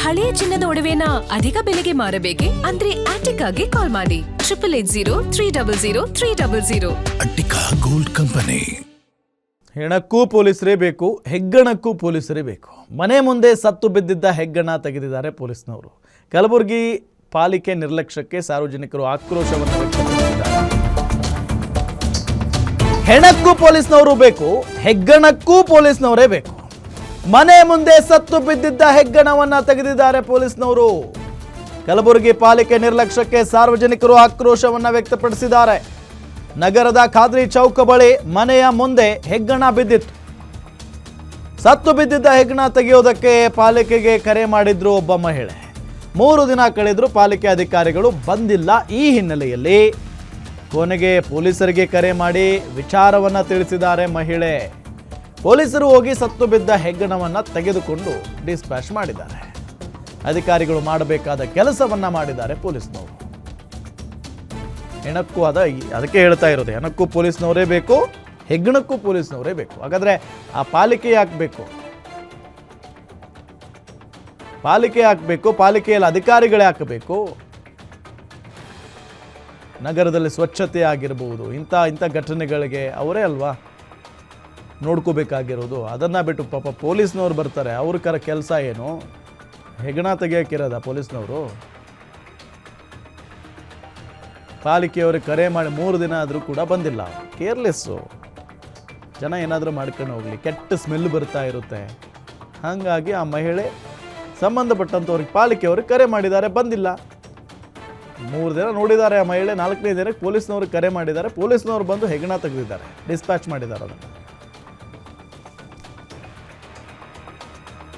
ಹಳೆಯ ಚಿನ್ನದ ಒಡವೆನ ಅಧಿಕ ಬೆಲೆಗೆ ಮಾರಬೇಕೆ? ಅಂದ್ರೆ ಆಟಿಕಾಗೆ ಕಾಲ್ ಮಾಡಿ 8880 ಅಟ್ಟಿಕಾ ಗೋಲ್ಡ್ ಕಂಪನಿ. ಹೆಣಕ್ಕೂ ಪೊಲೀಸರೇ ಬೇಕು, ಹೆಗ್ಗಣಕ್ಕೂ ಪೊಲೀಸರೇ ಬೇಕು. ಮನೆ ಮುಂದೆ ಸತ್ತು ಬಿದ್ದಿದ್ದ ಹೆಗ್ಗಣ ತೆಗೆದಿದ್ದಾರೆ ಪೊಲೀಸ್ನವರು. ಕಲಬುರಗಿ ಪಾಲಿಕೆ ನಿರ್ಲಕ್ಷ್ಯಕ್ಕೆ ಸಾರ್ವಜನಿಕರು ಆಕ್ರೋಶವನ್ನು ವ್ಯಕ್ತಪಡಿಸಿದ್ದಾರೆ. ಹೆಣಕ್ಕೂ ಪೊಲೀಸ್ನವರು ಬೇಕು, ಹೆಗ್ಗಣಕ್ಕೂ ಪೊಲೀಸ್ನವರೇ ಬೇಕು. ಮನೆ ಮುಂದೆ ಸತ್ತು ಬಿದ್ದಿದ್ದ ಹೆಗ್ಗಣವನ್ನ ತೆಗೆದಿದ್ದಾರೆ ಪೊಲೀಸ್ನವರು. ಕಲಬುರಗಿ ಪಾಲಿಕೆ ನಿರ್ಲಕ್ಷ್ಯಕ್ಕೆ ಸಾರ್ವಜನಿಕರು ಆಕ್ರೋಶವನ್ನ ವ್ಯಕ್ತಪಡಿಸಿದ್ದಾರೆ. ನಗರದ ಖಾದ್ರಿ ಚೌಕ ಬಳಿ ಮನೆಯ ಮುಂದೆ ಹೆಗ್ಗಣ ಬಿದ್ದಿತ್ತು. ಸತ್ತು ಬಿದ್ದಿದ್ದ ಹೆಗ್ಗಣ ತೆಗೆಯೋದಕ್ಕೆ ಪಾಲಿಕೆಗೆ ಕರೆ ಮಾಡಿದ್ರು ಒಬ್ಬ ಮಹಿಳೆ. 3 ದಿನ ಕಳೆದರೂ ಪಾಲಿಕೆ ಅಧಿಕಾರಿಗಳು ಬಂದಿಲ್ಲ. ಈ ಹಿನ್ನೆಲೆಯಲ್ಲಿ ಕೊನೆಗೆ ಪೊಲೀಸರಿಗೆ ಕರೆ ಮಾಡಿ ವಿಚಾರವನ್ನ ತಿಳಿಸಿದ್ದಾರೆ ಮಹಿಳೆ. ಪೊಲೀಸರು ಹೋಗಿ ಸತ್ತು ಬಿದ್ದ ಹೆಗ್ಗಣವನ್ನ ತೆಗೆದುಕೊಂಡು ಡಿಸ್ಪ್ಯಾಚ್ ಮಾಡಿದ್ದಾರೆ. ಅಧಿಕಾರಿಗಳು ಮಾಡಬೇಕಾದ ಕೆಲಸವನ್ನ ಮಾಡಿದ್ದಾರೆ ಪೊಲೀಸ್ನವರು. ಹೆಣಕ್ಕೂ ಅದಕ್ಕೆ ಹೇಳ್ತಾ ಇರೋದು, ಹೆಣಕ್ಕೂ ಪೊಲೀಸ್ನವರೇ ಬೇಕು, ಹೆಗ್ಗಣಕ್ಕೂ ಪೊಲೀಸ್ನವರೇ ಬೇಕು. ಹಾಗಾದ್ರೆ ಆ ಪಾಲಿಕೆ ಹಾಕಬೇಕು, ಪಾಲಿಕೆಯಲ್ಲಿ ಅಧಿಕಾರಿಗಳೇ ಹಾಕಬೇಕು. ನಗರದಲ್ಲಿ ಸ್ವಚ್ಛತೆ ಆಗಿರಬಹುದು, ಇಂಥ ಘಟನೆಗಳಿಗೆ ಅವರೇ ಅಲ್ವಾ ನೋಡ್ಕೋಬೇಕಾಗಿರೋದು. ಅದನ್ನು ಬಿಟ್ಟು ಪಾಪ ಪೊಲೀಸ್ನವ್ರು ಬರ್ತಾರೆ, ಅವ್ರ ಕೆಲಸ ಏನು? ಹೆಗ್ಗಣ ತೆಗಿಯೋಕ್ಕಿರೋದ ಪೊಲೀಸ್ನವರು? ಪಾಲಿಕೆಯವ್ರಿಗೆ ಕರೆ ಮಾಡಿ 3 ದಿನ ಆದರೂ ಕೂಡ ಬಂದಿಲ್ಲ. ಕೇರ್ಲೆಸ್ಸು. ಜನ ಏನಾದರೂ ಮಾಡ್ಕೊಂಡು ಹೋಗಲಿ, ಕೆಟ್ಟ ಸ್ಮೆಲ್ ಬರ್ತಾ ಇರುತ್ತೆ. ಹಾಗಾಗಿ ಆ ಮಹಿಳೆ ಸಂಬಂಧಪಟ್ಟಂಥವ್ರಿಗೆ ಪಾಲಿಕೆಯವ್ರಿಗೆ ಕರೆ ಮಾಡಿದ್ದಾರೆ, ಬಂದಿಲ್ಲ. 3 ದಿನ ನೋಡಿದ್ದಾರೆ ಆ ಮಹಿಳೆ. 4ನೇ ದಿನಕ್ಕೆ ಪೊಲೀಸ್ನವ್ರಿಗೆ ಕರೆ ಮಾಡಿದ್ದಾರೆ. ಪೊಲೀಸ್ನವ್ರು ಬಂದು ಹೆಗ್ಗಣ ತೆಗೆದಿದ್ದಾರೆ, ಡಿಸ್ಪ್ಯಾಚ್ ಮಾಡಿದ್ದಾರೆ ಅದನ್ನು.